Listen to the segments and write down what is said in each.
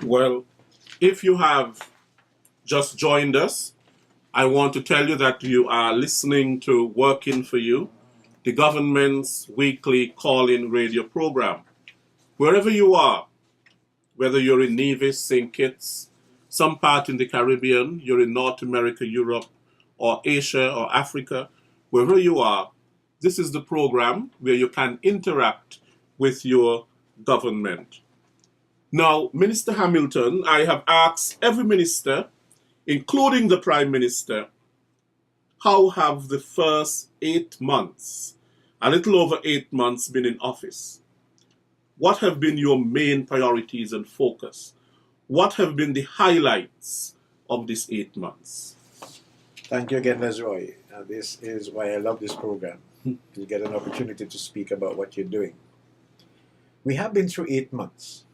Well, if you have just joined us, I want to tell you that you are listening to Working for You, the government's weekly call-in radio program. Wherever you are, whether you're in Nevis, St. Kitts, some part in the Caribbean, you're in North America, Europe, or Asia or Africa, wherever you are, this is the program where you can interact with your government. Now, Minister Hamilton, I have asked every minister, including the Prime Minister, how have the first 8 months, a little over 8 months, been in office? What have been your main priorities and focus? What have been the highlights of these 8 months? Thank you again, Lesroy. This is why I love this program, to get an opportunity to speak about what you're doing. We have been through 8 months.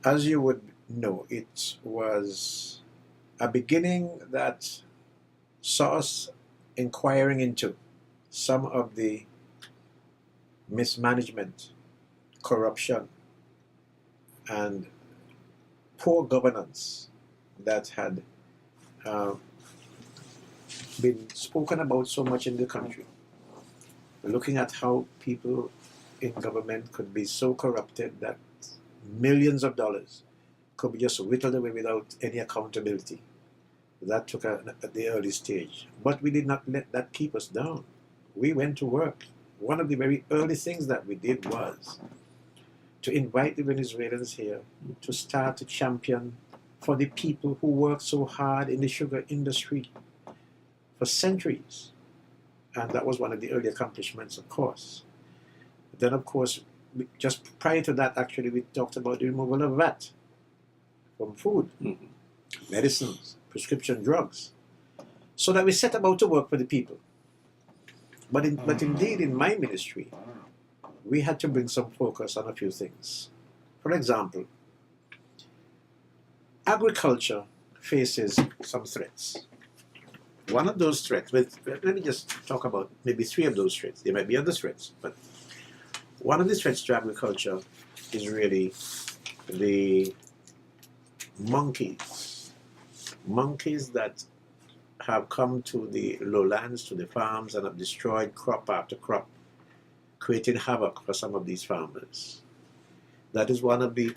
As you would know, it was a beginning that saw us inquiring into some of the mismanagement, corruption, and poor governance that had been spoken about so much in the country. Looking at how people in government could be so corrupted that millions of dollars could be just whittled away without any accountability. That took at the early stage. But we did not let that keep us down. We went to work. One of the very early things that we did was to invite the Venezuelans here to start to champion for the people who worked so hard in the sugar industry for centuries. And that was one of the early accomplishments, of course. Then, of course, just prior to that, actually, we talked about the removal of VAT from food, medicines, prescription drugs, so that we set about to work for the people. But indeed, in my ministry, we had to bring some focus on a few things. For example, agriculture faces some threats. One of those threats, let me just talk about maybe three of those threats. There might be other threats, but one of the threats to agriculture is really the monkeys. Monkeys that have come to the lowlands, to the farms, and have destroyed crop after crop, creating havoc for some of these farmers. That is one of the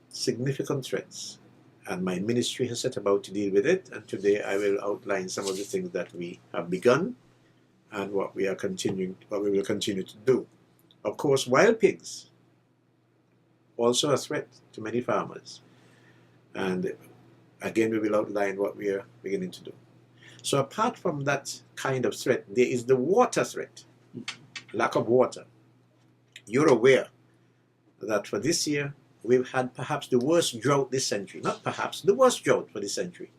significant threats, and my ministry has set about to deal with it, and today I will outline some of the things that we have begun and what we will continue to do. Of course, wild pigs, also a threat to many farmers. And again, we will outline what we are beginning to do. So apart from that kind of threat, there is the water threat, lack of water. You're aware that for this year, we've had perhaps the worst drought this century. Not perhaps, the worst drought for this century.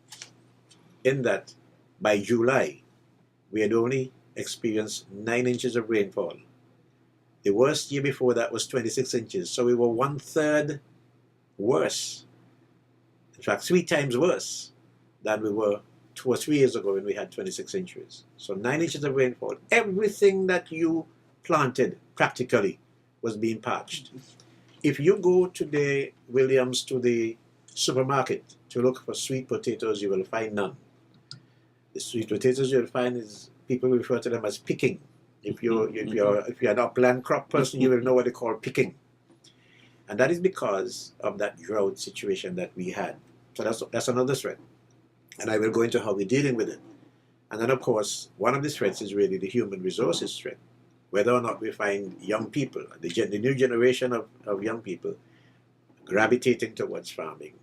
In that, by July, we had only experienced 9 inches of rainfall. The worst year before that was 26 inches. So we were 1/3 worse. In fact, 3 times worse than we were 2 or 3 years ago when we had 26 inches. So 9 inches of rainfall. Everything that you planted practically was being patched. If you go today, Williams, to the supermarket to look for sweet potatoes, you will find none. The sweet potatoes you'll find is, people refer to them as picking. If you're an upland crop person, you will know what they call picking. And that is because of that drought situation that we had. So that's another threat. And I will go into how we're dealing with it. And then, of course, one of the threats is really the human resources threat. Whether or not we find young people, the new generation of young people, gravitating towards farming.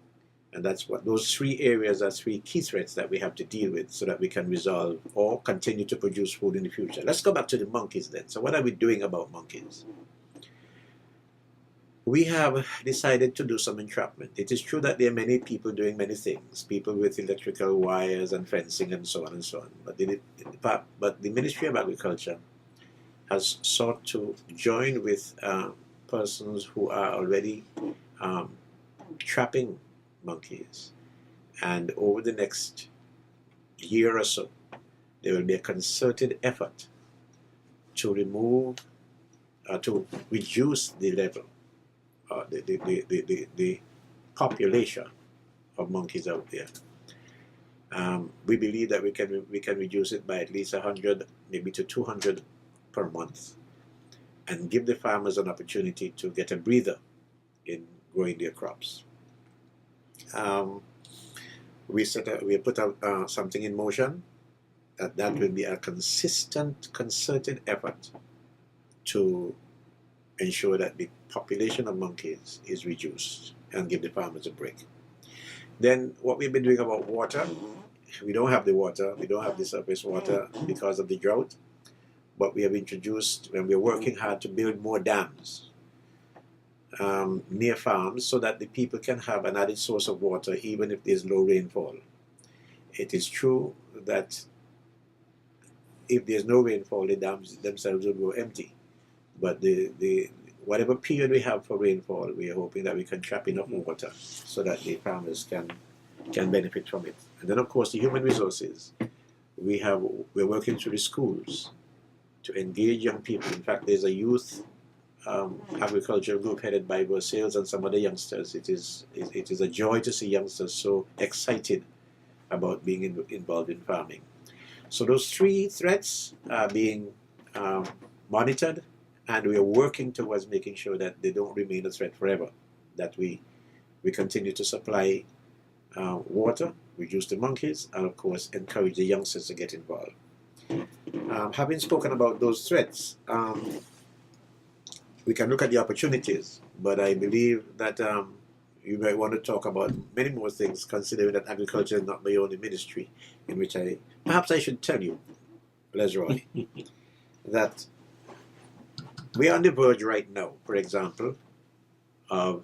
And that's what those 3 areas are 3 key threats that we have to deal with so that we can resolve or continue to produce food in the future. Let's go back to the monkeys then. So what are we doing about monkeys? We have decided to do some entrapment. It is true that there are many people doing many things, people with electrical wires and fencing and so on and so on. But the Ministry of Agriculture has sought to join with persons who are already trapping monkeys. And over the next year or so, there will be a concerted effort to remove, to reduce the level the population of monkeys out there. We believe that we can reduce it by at least 100, maybe to 200 per month, and give the farmers an opportunity to get a breather in growing their crops. We put out something in motion that will be a consistent, concerted effort to ensure that the population of monkeys is reduced and give the farmers a break. Then what we've been doing about water, we don't have the water, we don't have the surface water because of the drought, but we have introduced, and we're working hard to build more dams near farms so that the people can have an added source of water even if there's low rainfall. It is true that if there's no rainfall, the dams themselves will go empty. But the whatever period we have for rainfall, we are hoping that we can trap enough water so that the farmers can benefit from it. And then, of course, the human resources. We're working through the schools to engage young people. In fact, there's a youth agricultural group headed by Sales and some other youngsters. It is a joy to see youngsters so excited about being involved in farming. So those three threats are being monitored, and we are working towards making sure that they don't remain a threat forever, that we continue to supply water, reduce the monkeys, and of course encourage the youngsters to get involved. Having spoken about those threats, we can look at the opportunities, but I believe that you might want to talk about many more things, considering that agriculture is not my only ministry, in which perhaps I should tell you, Lesroy, that we are on the verge right now, for example, of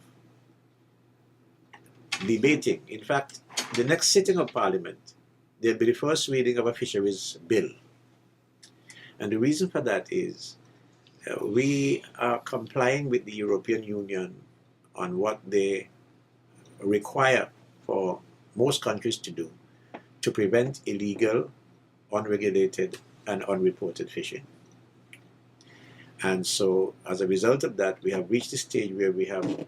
debating. In fact, the next sitting of Parliament, there'll be the first reading of a fisheries bill. And the reason for that is we are complying with the European Union on what they require for most countries to do to prevent illegal, unregulated, and unreported fishing. And so, as a result of that, we have reached the stage where we have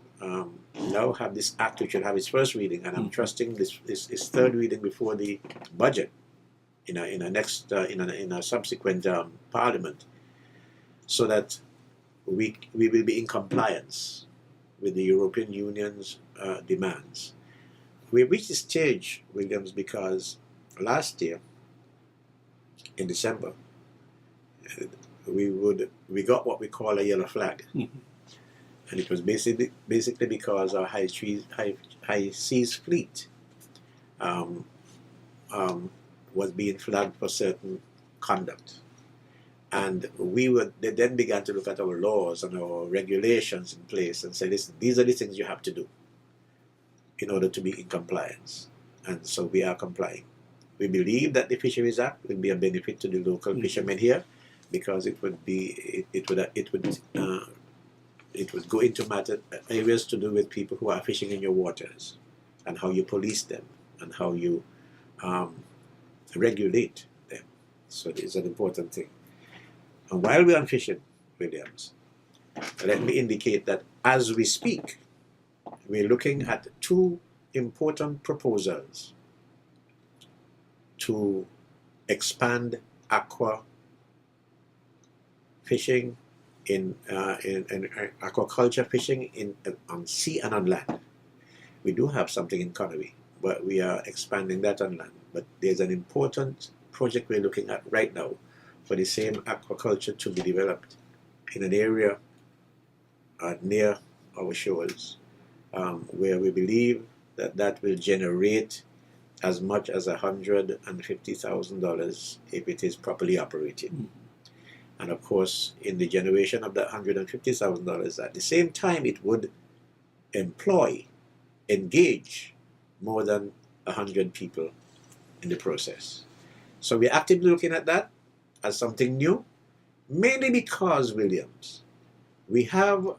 now have this act which will have its first reading, and I'm trusting this third reading before the budget in a subsequent Parliament, so that we will be in compliance with the European Union's demands. We reached this stage, Williams, because last year, in December, we got what we call a yellow flag, and it was basically because our high seas fleet was being flagged for certain conduct. And they then began to look at our laws and our regulations in place and say, listen, these are the things you have to do in order to be in compliance. And so we are complying. We believe that the Fisheries Act will be a benefit to the local fishermen here, because it would go into areas to do with people who are fishing in your waters, and how you police them, and how you regulate them. So it is an important thing. And while we're on fishing, Williams, let me indicate that as we speak, we're looking at two important proposals to expand aqua fishing in aquaculture fishing on sea and on land. We do have something in Connery, but we are expanding that on land. But there's an important project we're looking at right now for the same aquaculture to be developed in an area near our shores, where we believe that will generate as much as $150,000 if it is properly operated. And of course, in the generation of that $150,000, at the same time, it would engage more than 100 people in the process. So we're actively looking at that as something new, mainly because, Williams, we have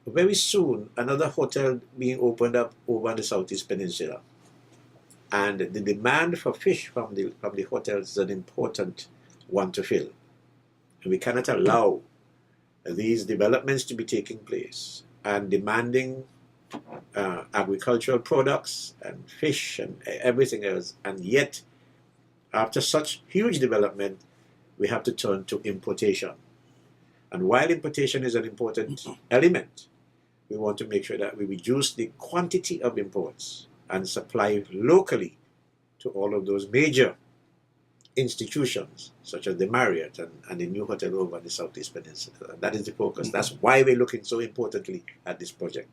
very soon another hotel being opened up over on the Southeast Peninsula. And the demand for fish from the hotels is an important one to fill. And we cannot allow these developments to be taking place and demanding agricultural products and fish and everything else. And yet, after such huge development, we have to turn to importation. And while importation is an important element, we want to make sure that we reduce the quantity of imports and supply locally to all of those major institutions, such as the Marriott and the new hotel over the Southeast Peninsula. That is the focus. That's why we're looking so importantly at this project.